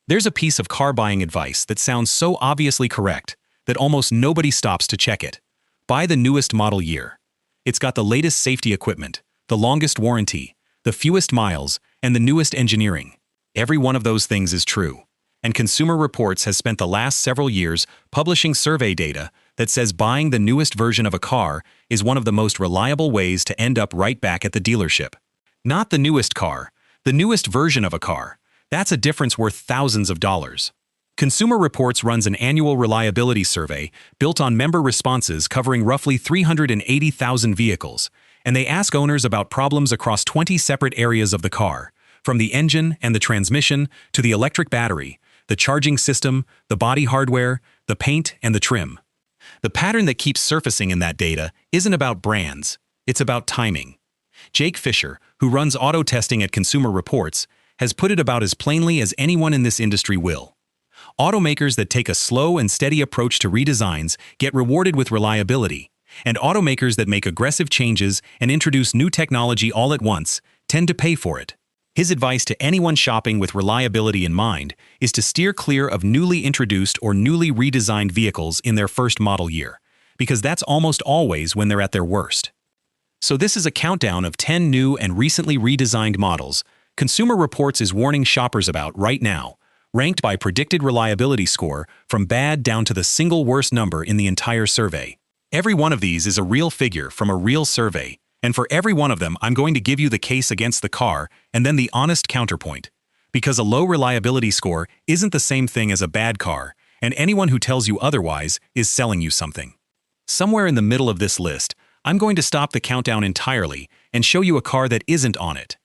There's a piece of car buying advice that sounds so obviously correct that almost nobody stops to check it. Buy the newest model year. It's got the latest safety equipment, the longest warranty, the fewest miles, and the newest engineering. Every one of those things is true. And Consumer Reports has spent the last several years publishing survey data that says buying the newest version of a car is one of the most reliable ways to end up right back at the dealership. Not the newest car, the newest version of a car. That's a difference worth thousands of dollars. Consumer Reports runs an annual reliability survey built on member responses covering roughly 380,000 vehicles, and they ask owners about problems across 20 separate areas of the car, from the engine and the transmission to the electric battery, the charging system, the body hardware, the paint, and the trim. The pattern that keeps surfacing in that data isn't about brands, it's about timing. Jake Fisher, who runs auto testing at Consumer Reports, has put it about as plainly as anyone in this industry will. Automakers that take a slow and steady approach to redesigns get rewarded with reliability, and automakers that make aggressive changes and introduce new technology all at once tend to pay for it. His advice to anyone shopping with reliability in mind is to steer clear of newly introduced or newly redesigned vehicles in their first model year, because that's almost always when they're at their worst. So this is a countdown of 10 new and recently redesigned models Consumer Reports is warning shoppers about right now, ranked by predicted reliability score from bad down to the single worst number in the entire survey. Every one of these is a real figure from a real survey, and for every one of them I'm going to give you the case against the car and then the honest counterpoint. Because a low reliability score isn't the same thing as a bad car, and anyone who tells you otherwise is selling you something. Somewhere in the middle of this list, I'm going to stop the countdown entirely and show you a car that isn't on it.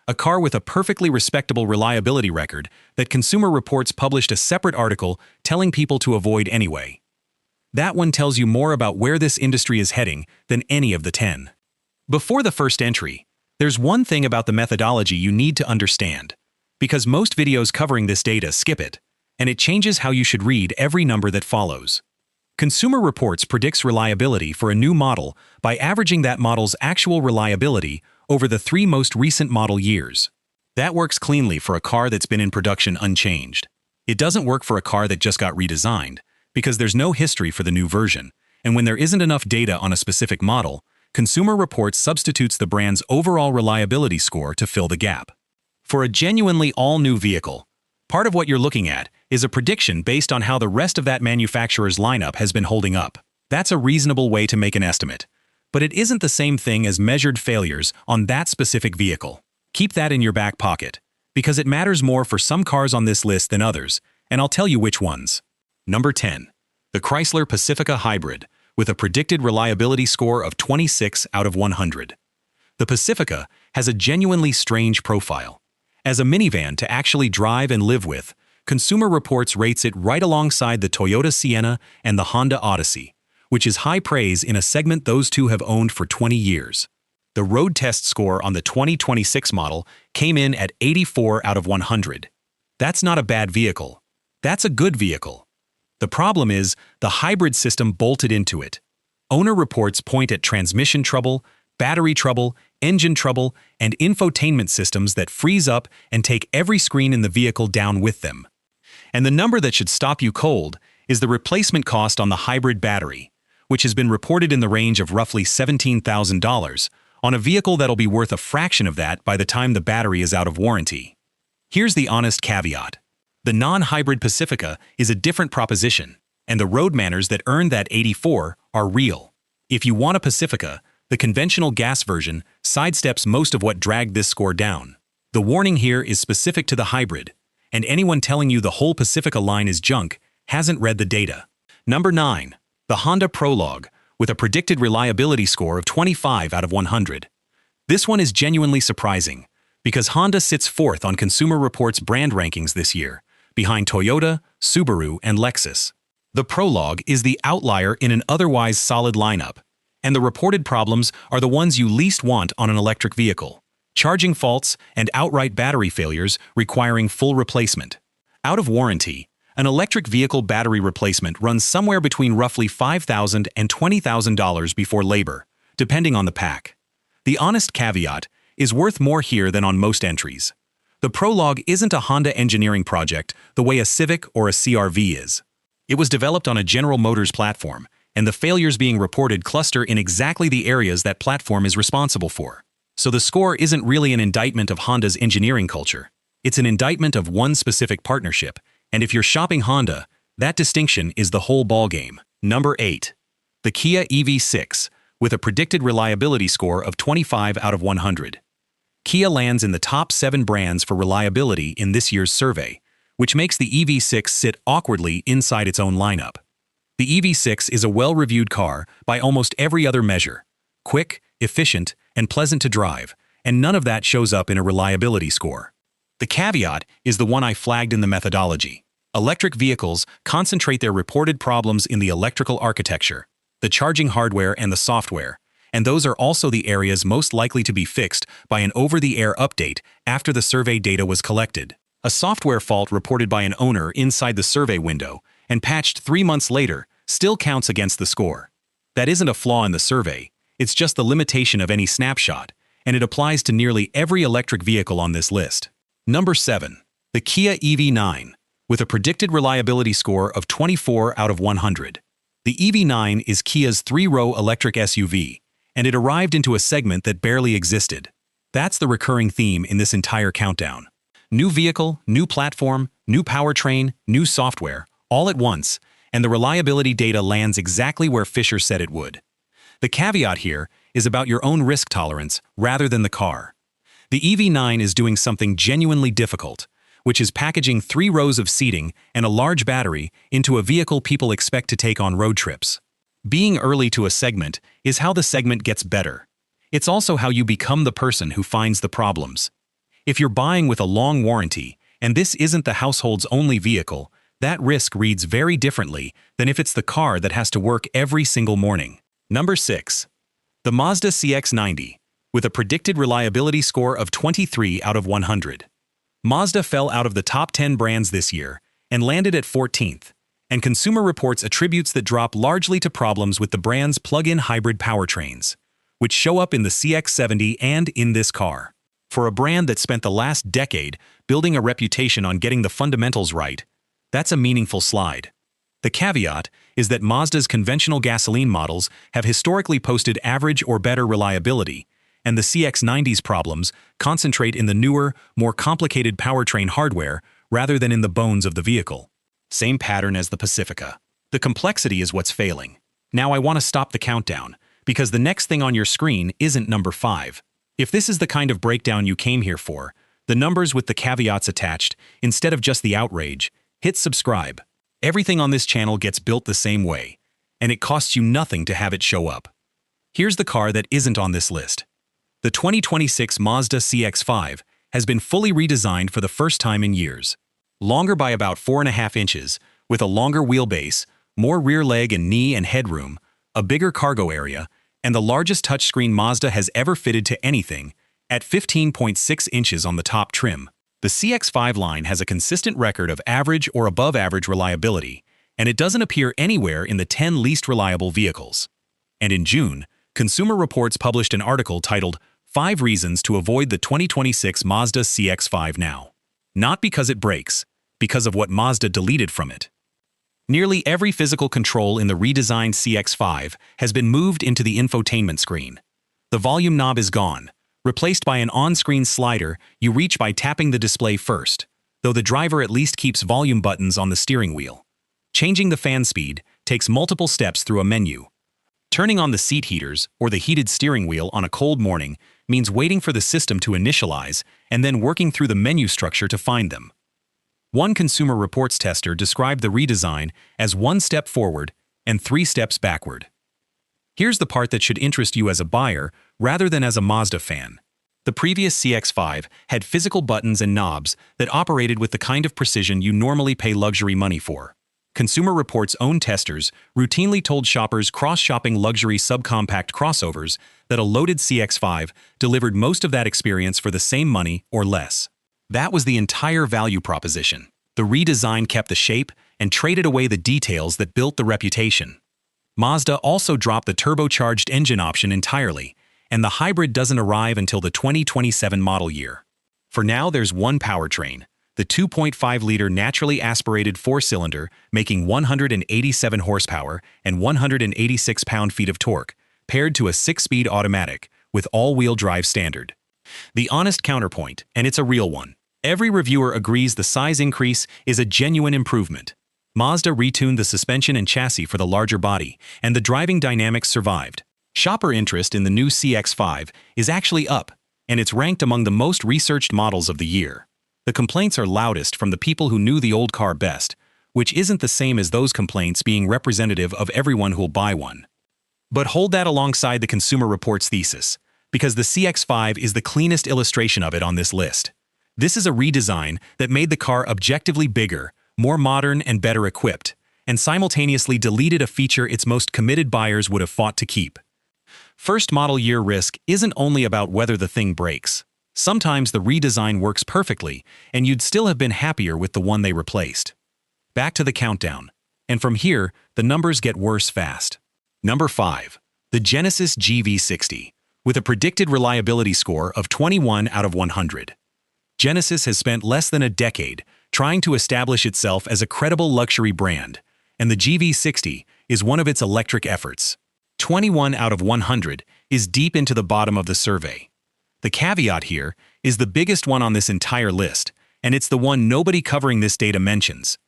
A car with a perfectly respectable reliability record that Consumer Reports published a separate article telling people to avoid anyway. That one tells you more about where this industry is heading than any of the 10. Before the first entry, there's one thing about the methodology you need to understand, because most videos covering this data skip it, and it changes how you should read every number that follows. Consumer Reports predicts reliability for a new model by averaging that model's actual reliability over the 3 most recent model years. That works cleanly for a car that's been in production unchanged. It doesn't work for a car that just got redesigned, because there's no history for the new version, and when there isn't enough data on a specific model, Consumer Reports substitutes the brand's overall reliability score to fill the gap. For a genuinely all-new vehicle, part of what you're looking at is a prediction based on how the rest of that manufacturer's lineup has been holding up. That's a reasonable way to make an estimate, but it isn't the same thing as measured failures on that specific vehicle. Keep that in your back pocket, because it matters more for some cars on this list than others, and I'll tell you which ones. Number 10. The Chrysler Pacifica Hybrid, with a predicted reliability score of 26 out of 100. The Pacifica has a genuinely strange profile. As a minivan to actually drive and live with, Consumer Reports rates it right alongside the Toyota Sienna and the Honda Odyssey, which is high praise in a segment those two have owned for 20 years. The road test score on the 2026 model came in at 84 out of 100. That's not a bad vehicle. That's a good vehicle. The problem is the hybrid system bolted into it. Owner reports point at transmission trouble, battery trouble, engine trouble, and infotainment systems that freeze up and take every screen in the vehicle down with them. And the number that should stop you cold is the replacement cost on the hybrid battery, which has been reported in the range of roughly $17,000 on a vehicle that'll be worth a fraction of that by the time the battery is out of warranty. Here's the honest caveat. The non-hybrid Pacifica is a different proposition, and the road manners that earned that 84 are real. If you want a Pacifica, the conventional gas version sidesteps most of what dragged this score down. The warning here is specific to the hybrid, and anyone telling you the whole Pacifica line is junk hasn't read the data. Number 9. The Honda Prologue, with a predicted reliability score of 25 out of 100. This one is genuinely surprising, because Honda sits fourth on Consumer Reports brand rankings this year, behind Toyota, Subaru, and Lexus. The Prologue is the outlier in an otherwise solid lineup, and the reported problems are the ones you least want on an electric vehicle: charging faults and outright battery failures requiring full replacement. Out of warranty, an electric vehicle battery replacement runs somewhere between roughly $5,000 and $20,000 before labor, depending on the pack. The honest caveat is worth more here than on most entries. The Prologue isn't a Honda engineering project the way a Civic or a CR-V is. It was developed on a General Motors platform, and the failures being reported cluster in exactly the areas that platform is responsible for. So the score isn't really an indictment of Honda's engineering culture. It's an indictment of one specific partnership, and if you're shopping Honda, that distinction is the whole ballgame. Number 8. The Kia EV6, with a predicted reliability score of 25 out of 100. Kia lands in the top 7 brands for reliability in this year's survey, which makes the EV6 sit awkwardly inside its own lineup. The EV6 is a well-reviewed car by almost every other measure: quick, efficient, and pleasant to drive, and none of that shows up in a reliability score. The caveat is the one I flagged in the methodology. Electric vehicles concentrate their reported problems in the electrical architecture, the charging hardware, and the software, and those are also the areas most likely to be fixed by an over-the-air update after the survey data was collected. A software fault reported by an owner inside the survey window and patched 3 months later still counts against the score. That isn't a flaw in the survey, it's just the limitation of any snapshot, and it applies to nearly every electric vehicle on this list. Number 7. The Kia EV9, with a predicted reliability score of 24 out of 100. The EV9 is Kia's 3-row electric SUV, and it arrived into a segment that barely existed. That's the recurring theme in this entire countdown. New vehicle, new platform, new powertrain, new software, all at once, and the reliability data lands exactly where Fisher said it would. The caveat here is about your own risk tolerance rather than the car. The EV9 is doing something genuinely difficult, which is packaging 3 rows of seating and a large battery into a vehicle people expect to take on road trips. Being early to a segment is how the segment gets better. It's also how you become the person who finds the problems. If you're buying with a long warranty, and this isn't the household's only vehicle, that risk reads very differently than if it's the car that has to work every single morning. Number 6. The Mazda CX-90, with a predicted reliability score of 23 out of 100. Mazda fell out of the top 10 brands this year and landed at 14th, and Consumer Reports attributes that drop largely to problems with the brand's plug-in hybrid powertrains, which show up in the CX-70 and in this car. For a brand that spent the last decade building a reputation on getting the fundamentals right, that's a meaningful slide. The caveat is that Mazda's conventional gasoline models have historically posted average or better reliability, and the CX-90's problems concentrate in the newer, more complicated powertrain hardware rather than in the bones of the vehicle. Same pattern as the Pacifica. The complexity is what's failing. Now I want to stop the countdown, because the next thing on your screen isn't number 5. If this is the kind of breakdown you came here for, the numbers with the caveats attached, instead of just the outrage, hit subscribe. Everything on this channel gets built the same way, and it costs you nothing to have it show up. Here's the car that isn't on this list. The 2026 Mazda CX-5 has been fully redesigned for the first time in years. Longer by about 4.5 inches, with a longer wheelbase, more rear leg and knee and headroom, a bigger cargo area, and the largest touchscreen Mazda has ever fitted to anything, at 15.6 inches on the top trim. The CX-5 line has a consistent record of average or above-average reliability, and it doesn't appear anywhere in the 10 least reliable vehicles. And in June, Consumer Reports published an article titled 5 Reasons to Avoid the 2026 Mazda CX-5 Now. Not because it breaks, because of what Mazda deleted from it. Nearly every physical control in the redesigned CX-5 has been moved into the infotainment screen. The volume knob is gone, replaced by an on-screen slider you reach by tapping the display first, though the driver at least keeps volume buttons on the steering wheel. Changing the fan speed takes multiple steps through a menu. Turning on the seat heaters or the heated steering wheel on a cold morning means waiting for the system to initialize and then working through the menu structure to find them. One Consumer Reports tester described the redesign as 1 step forward and 3 steps backward. Here's the part that should interest you as a buyer rather than as a Mazda fan. The previous CX-5 had physical buttons and knobs that operated with the kind of precision you normally pay luxury money for. Consumer Reports' own testers routinely told shoppers cross-shopping luxury subcompact crossovers that a loaded CX-5 delivered most of that experience for the same money or less. That was the entire value proposition. The redesign kept the shape and traded away the details that built the reputation. Mazda also dropped the turbocharged engine option entirely, and the hybrid doesn't arrive until the 2027 model year. For now, there's one powertrain, the 2.5-liter naturally aspirated four-cylinder, making 187 horsepower and 186 pound-feet of torque, paired to a 6-speed automatic with all-wheel drive standard. The honest counterpoint, and it's a real one. Every reviewer agrees the size increase is a genuine improvement. Mazda retuned the suspension and chassis for the larger body, and the driving dynamics survived. Shopper interest in the new CX-5 is actually up, and it's ranked among the most researched models of the year. The complaints are loudest from the people who knew the old car best, which isn't the same as those complaints being representative of everyone who'll buy one. But hold that alongside the Consumer Reports thesis, because the CX-5 is the cleanest illustration of it on this list. This is a redesign that made the car objectively bigger, more modern and better equipped, and simultaneously deleted a feature its most committed buyers would have fought to keep. First model year risk isn't only about whether the thing breaks. Sometimes the redesign works perfectly, and you'd still have been happier with the one they replaced. Back to the countdown. And from here, the numbers get worse fast. Number 5. The Genesis GV60, with a predicted reliability score of 21 out of 100. Genesis has spent less than a decade trying to establish itself as a credible luxury brand, and the GV60 is one of its electric efforts. 21 out of 100 is deep into the bottom of the survey. The caveat here is the biggest one on this entire list, and it's the one nobody covering this data mentions.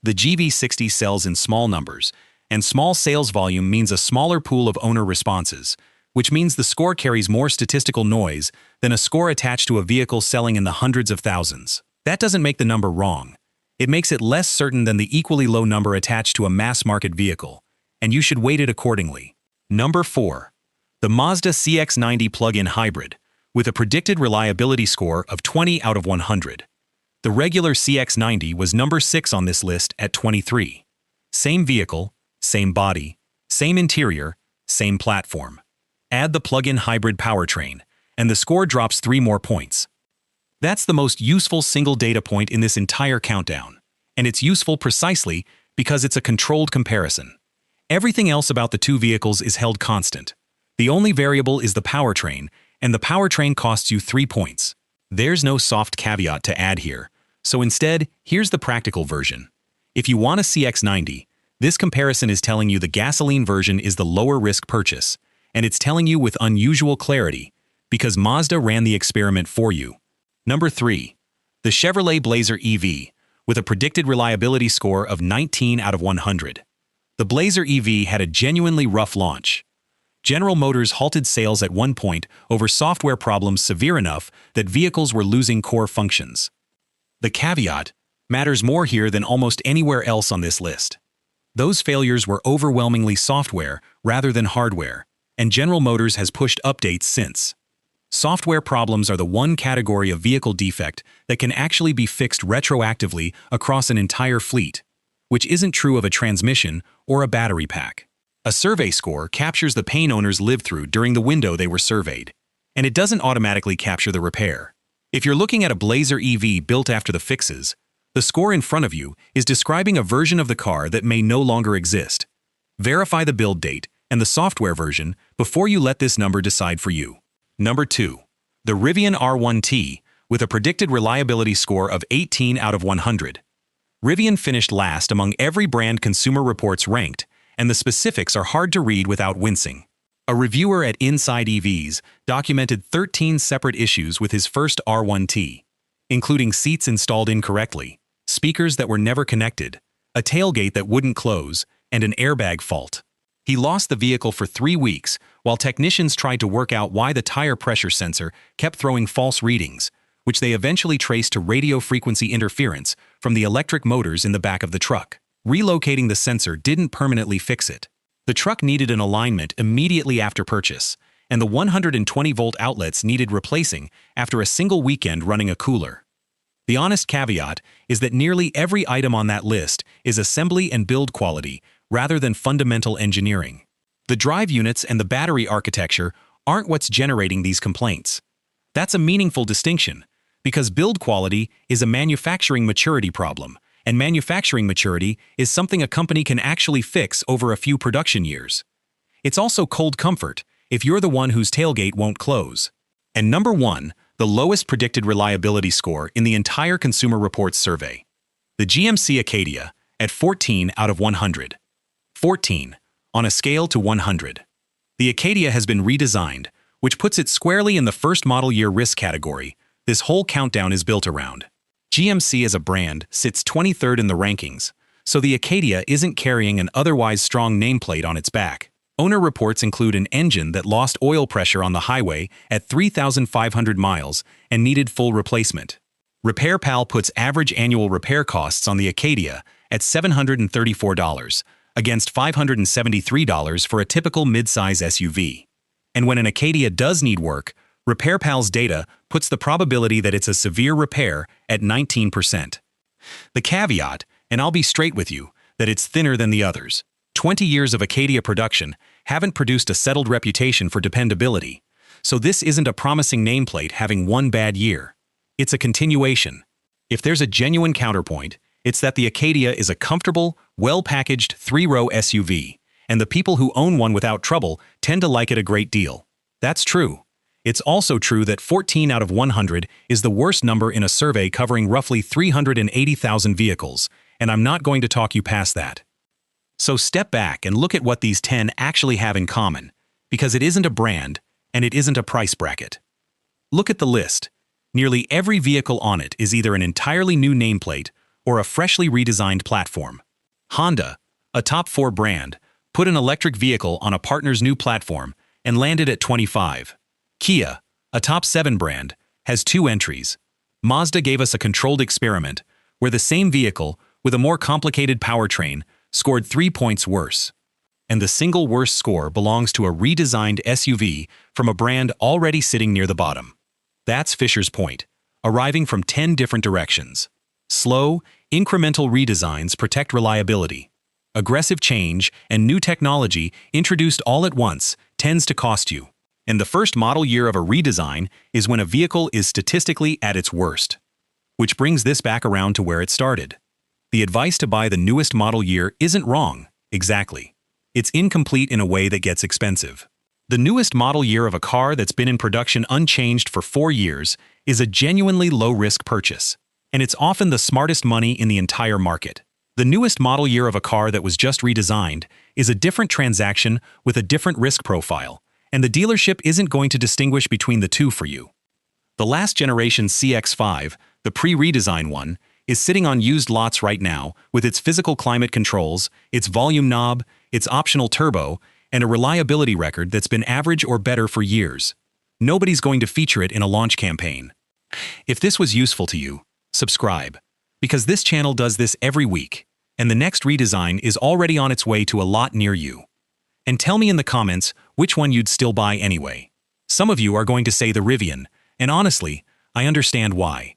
The GV60 sells in small numbers, and small sales volume means a smaller pool of owner responses, which means the score carries more statistical noise than a score attached to a vehicle selling in the hundreds of thousands. That doesn't make the number wrong. It makes it less certain than the equally low number attached to a mass-market vehicle, and you should weight it accordingly. Number 4. The Mazda CX-90 plug-in hybrid, with a predicted reliability score of 20 out of 100. The regular CX-90 was number 6 on this list at 23. Same vehicle, same body, same interior, same platform. Add the plug-in hybrid powertrain, and the score drops 3 more points. That's the most useful single data point in this entire countdown, and it's useful precisely because it's a controlled comparison. Everything else about the two vehicles is held constant. The only variable is the powertrain, and the powertrain costs you 3 points. There's no soft caveat to add here, so instead, here's the practical version. If you want a CX-90, this comparison is telling you the gasoline version is the lower-risk purchase, and it's telling you with unusual clarity, because Mazda ran the experiment for you. Number 3. The Chevrolet Blazer EV, with a predicted reliability score of 19 out of 100. The Blazer EV had a genuinely rough launch. General Motors halted sales at one point over software problems severe enough that vehicles were losing core functions. The caveat matters more here than almost anywhere else on this list. Those failures were overwhelmingly software rather than hardware, and General Motors has pushed updates since. Software problems are the one category of vehicle defect that can actually be fixed retroactively across an entire fleet, which isn't true of a transmission or a battery pack. A survey score captures the pain owners lived through during the window they were surveyed, and it doesn't automatically capture the repair. If you're looking at a Blazer EV built after the fixes, the score in front of you is describing a version of the car that may no longer exist. Verify the build date and the software version before you let this number decide for you. Number 2. The Rivian R1T, with a predicted reliability score of 18 out of 100. Rivian finished last among every brand Consumer Reports ranked, and the specifics are hard to read without wincing. A reviewer at Inside EVs documented 13 separate issues with his first R1T, including seats installed incorrectly, speakers that were never connected, a tailgate that wouldn't close, and an airbag fault. He lost the vehicle for 3 weeks while technicians tried to work out why the tire pressure sensor kept throwing false readings, which they eventually traced to radio frequency interference from the electric motors in the back of the truck. Relocating the sensor didn't permanently fix it. The truck needed an alignment immediately after purchase, and the 120-volt outlets needed replacing after a single weekend running a cooler. The honest caveat is that nearly every item on that list is assembly and build quality rather than fundamental engineering. The drive units and the battery architecture aren't what's generating these complaints. That's a meaningful distinction, because build quality is a manufacturing maturity problem, and manufacturing maturity is something a company can actually fix over a few production years. It's also cold comfort if you're the one whose tailgate won't close. And number 1, the lowest predicted reliability score in the entire Consumer Reports survey. The GMC Acadia, at 14 out of 100. 14, on a scale to 100. The Acadia has been redesigned, which puts it squarely in the first model year risk category this whole countdown is built around. GMC as a brand sits 23rd in the rankings, so the Acadia isn't carrying an otherwise strong nameplate on its back. Owner reports include an engine that lost oil pressure on the highway at 3,500 miles and needed full replacement. RepairPal puts average annual repair costs on the Acadia at $734, against $573 for a typical midsize SUV. And when an Acadia does need work, RepairPal's data puts the probability that it's a severe repair at 19%. The caveat, and I'll be straight with you, that it's thinner than the others. 20 years of Acadia production haven't produced a settled reputation for dependability, so this isn't a promising nameplate having one bad year. It's a continuation. If there's a genuine counterpoint, it's that the Acadia is a comfortable, well-packaged three-row SUV, and the people who own one without trouble tend to like it a great deal. That's true. It's also true that 14 out of 100 is the worst number in a survey covering roughly 380,000 vehicles, and I'm not going to talk you past that. So step back and look at what these 10 actually have in common, because it isn't a brand, and it isn't a price bracket. Look at the list. Nearly every vehicle on it is either an entirely new nameplate or a freshly redesigned platform. Honda, a top 4 brand, put an electric vehicle on a partner's new platform and landed at 25. Kia, a top 7 brand, has 2 entries. Mazda gave us a controlled experiment where the same vehicle, with a more complicated powertrain, scored 3 points worse. And the single worst score belongs to a redesigned SUV from a brand already sitting near the bottom. That's Fisher's point, arriving from 10 different directions. Slow, incremental redesigns protect reliability. Aggressive change and new technology introduced all at once tends to cost you. And the first model year of a redesign is when a vehicle is statistically at its worst. Which brings this back around to where it started. The advice to buy the newest model year isn't wrong, exactly. It's incomplete in a way that gets expensive. The newest model year of a car that's been in production unchanged for 4 years is a genuinely low-risk purchase, and it's often the smartest money in the entire market. The newest model year of a car that was just redesigned is a different transaction with a different risk profile, and the dealership isn't going to distinguish between the two for you. The last generation CX-5, the pre-redesign one, is sitting on used lots right now with its physical climate controls, its volume knob, its optional turbo, and a reliability record that's been average or better for years. Nobody's going to feature it in a launch campaign. If this was useful to you, subscribe, because this channel does this every week, and the next redesign is already on its way to a lot near you. And tell me in the comments which one you'd still buy anyway. Some of you are going to say the Rivian, and honestly, I understand why.